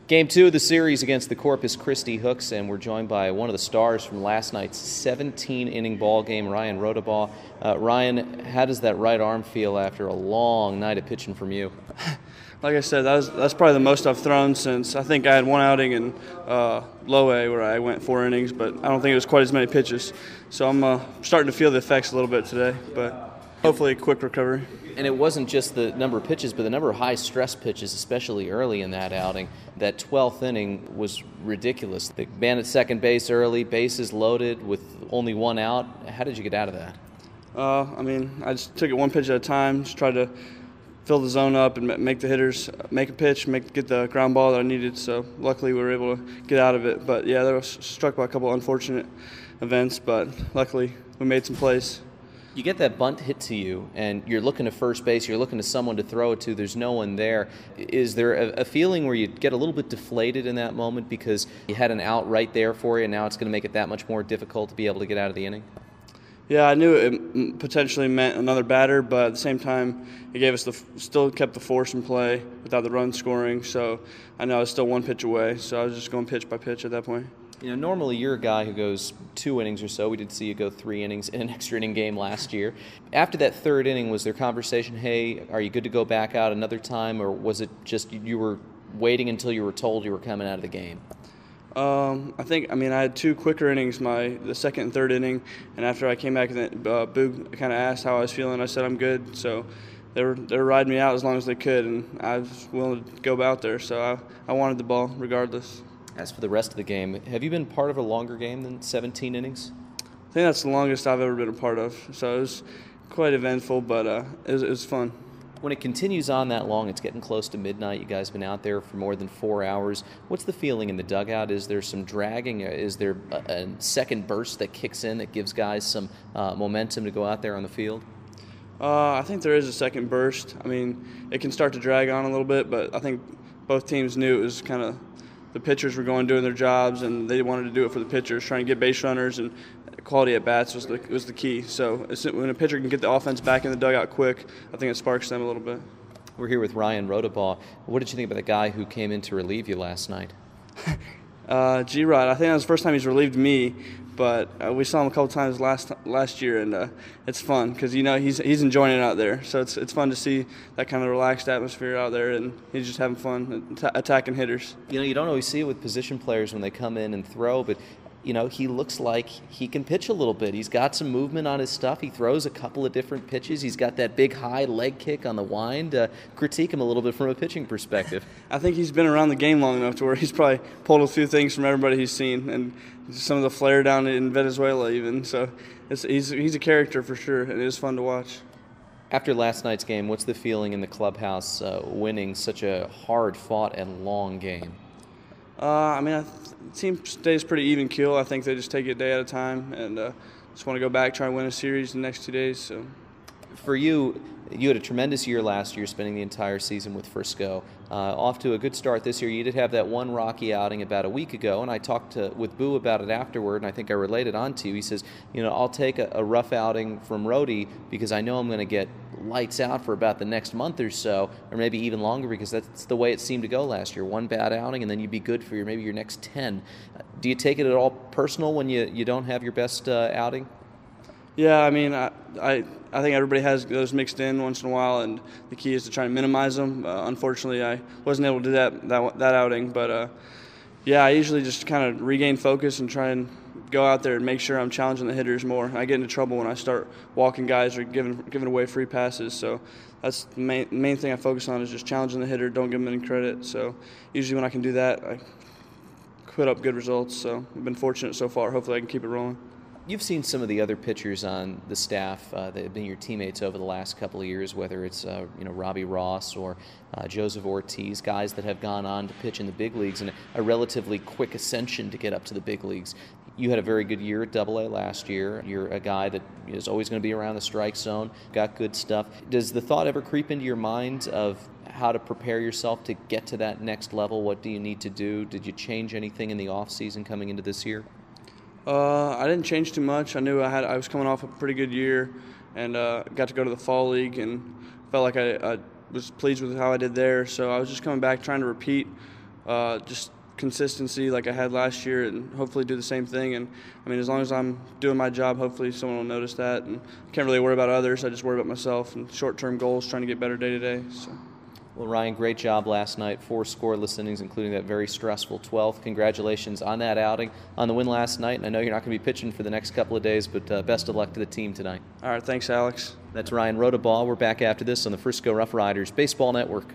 Game 2 of the series against the Corpus Christi Hooks, and we're joined by one of the stars from last night's 17-inning ball game, Ryan Rodebaugh. Ryan, how does that right arm feel after a long night of pitching from you? Like I said, that's probably the most I've thrown since I think I had one outing in low A where I went 4 innings, but I don't think it was quite as many pitches. So I'm starting to feel the effects a little bit today, but hopefully a quick recovery. And it wasn't just the number of pitches, but the number of high-stress pitches, especially early in that outing. That 12th inning was ridiculous. The man at second base early, bases loaded with only one out. How did you get out of that? I just took it one pitch at a time, just tried to fill the zone up and make the hitters make a pitch, get the ground ball that I needed. So luckily we were able to get out of it. But yeah, they were struck by a couple of unfortunate events, but luckily we made some plays. You get that bunt hit to you, and you're looking to first base, you're looking to someone to throw it to, there's no one there. Is there a feeling where you get a little bit deflated in that moment because you had an out right there for you, and now it's going to make it that much more difficult to be able to get out of the inning? Yeah, I knew it potentially meant another batter, but at the same time, it gave us still kept the force in play without the run scoring, so I know I was still one pitch away, so I was just going pitch by pitch at that point. You know, normally you're a guy who goes 2 innings or so. We did see you go 3 innings in an extra inning game last year. After that 3rd inning, was there conversation, hey, are you good to go back out another time, or was it just you were waiting until you were told you were coming out of the game? I had 2 quicker innings, the 2nd and 3rd inning, and after I came back, Boog kind of asked how I was feeling. I said I'm good, so they were riding me out as long as they could, and I was willing to go out there, so I wanted the ball regardless. As for the rest of the game, have you been part of a longer game than 17 innings? I think that's the longest I've ever been a part of, so it was quite eventful, but it was fun. When it continues on that long, it's getting close to midnight. You guys have been out there for more than 4 hours. What's the feeling in the dugout? Is there some dragging? Is there a second burst that kicks in that gives guys some momentum to go out there on the field? I think there is a second burst. I mean, it can start to drag on a little bit, but I think both teams knew it was kind of the pitchers were going doing their jobs, and they wanted to do it for the pitchers, trying to get base runners, and quality at bats was the key. So when a pitcher can get the offense back in the dugout quick, I think it sparks them a little bit. We're here with Ryan Rodebaugh. What did you think about the guy who came in to relieve you last night? G-Rod, I think that was the first time he's relieved me, but we saw him a couple times last year, and it's fun because he's enjoying it out there. So it's fun to see that kind of relaxed atmosphere out there, and he's just having fun attacking hitters. You don't always see it with position players when they come in and throw, but he looks like he can pitch a little bit. He's got some movement on his stuff. He throws a couple of different pitches. He's got that big high leg kick on the wind. Critique him a little bit from a pitching perspective. I think he's been around the game long enough to where he's probably pulled a few things from everybody he's seen, and some of the flair down in Venezuela even. So he's a character for sure, and it is fun to watch. After last night's game, what's the feeling in the clubhouse winning such a hard-fought and long game? The team stays pretty even keel. I think they just take it a day at a time, and just want to go back, try and win a series in the next 2 days. So, for you had a tremendous year last year, spending the entire season with Frisco. Off to a good start this year. You did have that one rocky outing about a week ago, and I talked with Boo about it afterward, and I think I related on to you. He says, I'll take a rough outing from Rhodey because I know I'm going to get lights out for about the next month or so, or maybe even longer, because that's the way it seemed to go last year. One bad outing, and then you'd be good for maybe your next 10. Do you take it at all personal when you don't have your best outing? Yeah, I think everybody has those mixed in once in a while, and the key is to try and minimize them. Unfortunately, I wasn't able to do that outing, but I usually just kind of regain focus and try and go out there and make sure I'm challenging the hitters more. I get into trouble when I start walking guys or giving away free passes, so that's the main thing I focus on is just challenging the hitter, don't give them any credit. So usually when I can do that, I put up good results, so I've been fortunate so far. Hopefully I can keep it rolling. You've seen some of the other pitchers on the staff that have been your teammates over the last couple of years, whether it's Robbie Ross or Joseph Ortiz, guys that have gone on to pitch in the big leagues and a relatively quick ascension to get up to the big leagues. You had a very good year at AA last year. You're a guy that is always going to be around the strike zone, got good stuff. Does the thought ever creep into your mind of how to prepare yourself to get to that next level? What do you need to do? Did you change anything in the off season coming into this year? I didn't change too much. I knew I was coming off a pretty good year, and got to go to the fall league, and felt like I was pleased with how I did there. So I was just coming back trying to repeat just consistency like I had last year, and hopefully do the same thing. And I mean, as long as I'm doing my job, hopefully someone will notice that. And I can't really worry about others. I just worry about myself and short-term goals, trying to get better day to day. So. Well, Ryan, great job last night. 4 scoreless innings, including that very stressful 12th. Congratulations on that outing, on the win last night. And I know you're not going to be pitching for the next couple of days, but best of luck to the team tonight. All right, thanks, Alex. That's Ryan Rodebaugh. We're back after this on the Frisco Rough Riders Baseball Network.